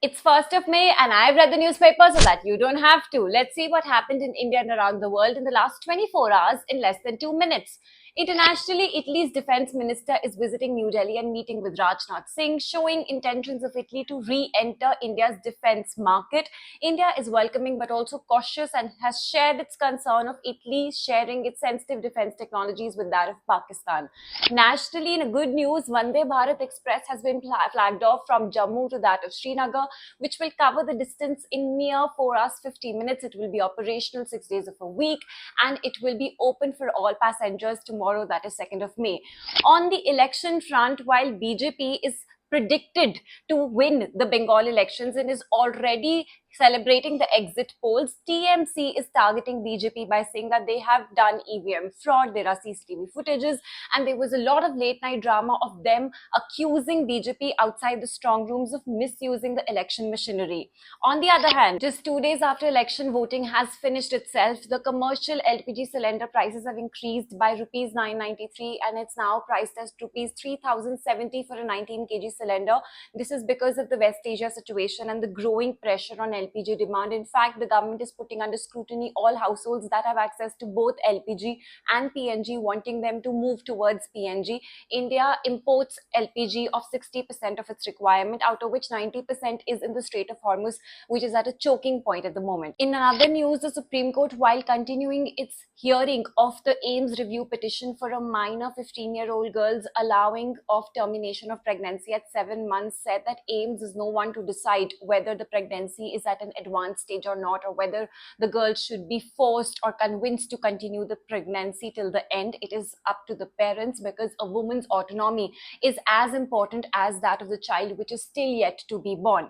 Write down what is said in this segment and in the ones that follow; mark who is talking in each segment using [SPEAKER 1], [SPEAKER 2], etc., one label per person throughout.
[SPEAKER 1] It's 1st of May and I've read the newspaper so that you don't have to. Let's see what happened in India and around the world in the last 24 hours in less than 2 minutes. Internationally, Italy's defense minister is visiting New Delhi and meeting with Rajnath Singh, showing intentions of Italy to re-enter India's defense market. India is welcoming but also cautious and has shared its concern of Italy sharing its sensitive defense technologies with that of Pakistan. Nationally, in a good news, Vande Bharat Express has been flagged off from Jammu to that of Srinagar, which will cover the distance in mere 4 hours 50 minutes. It will be operational 6 days of a week and it will be open for all passengers tomorrow, that is 2nd of May. On the election front, while BJP is predicted to win the Bengal elections and is already celebrating the exit polls, TMC is targeting BJP by saying that they have done EVM fraud, there are CCTV footages, and there was a lot of late night drama of them accusing BJP outside the strong rooms of misusing the election machinery. On the other hand, just 2 days after election voting has finished itself, the commercial LPG cylinder prices have increased by rupees 993 and it's now priced as rupees 3070 for a 19 kg cylinder. This is because of the West Asia situation and the growing pressure on LPG demand. In fact, the government is putting under scrutiny all households that have access to both LPG and PNG, wanting them to move towards PNG. India imports LPG of 60% of its requirement, out of which 90% is in the Strait of Hormuz, which is at a choking point at the moment. In another news, the Supreme Court, while continuing its hearing of the AIMS review petition for a minor 15-year-old girl's allowing of termination of pregnancy at 7 months, said that AIMS is no one to decide whether the pregnancy is at an advanced stage or not, or whether the girl should be forced or convinced to continue the pregnancy till the end. It is up to the parents, because a woman's autonomy is as important as that of the child which is still yet to be born.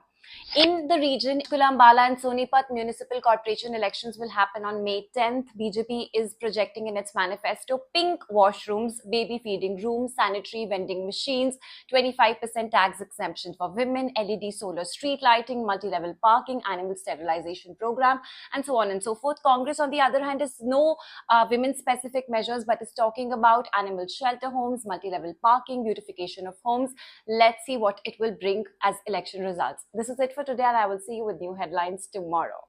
[SPEAKER 1] In the region, Ambala and Sonipat municipal corporation elections will happen on May 10th. BJP is projecting in its manifesto pink washrooms, baby feeding rooms, sanitary vending machines, 25% tax exemption for women, LED solar street lighting, multi-level parking, animal sterilization program, and so on and so forth. Congress, on the other hand, is no women-specific measures, but is talking about animal shelter homes, multi-level parking, beautification of homes. Let's see what it will bring as election results. This is it for today, and I will see you with new headlines tomorrow.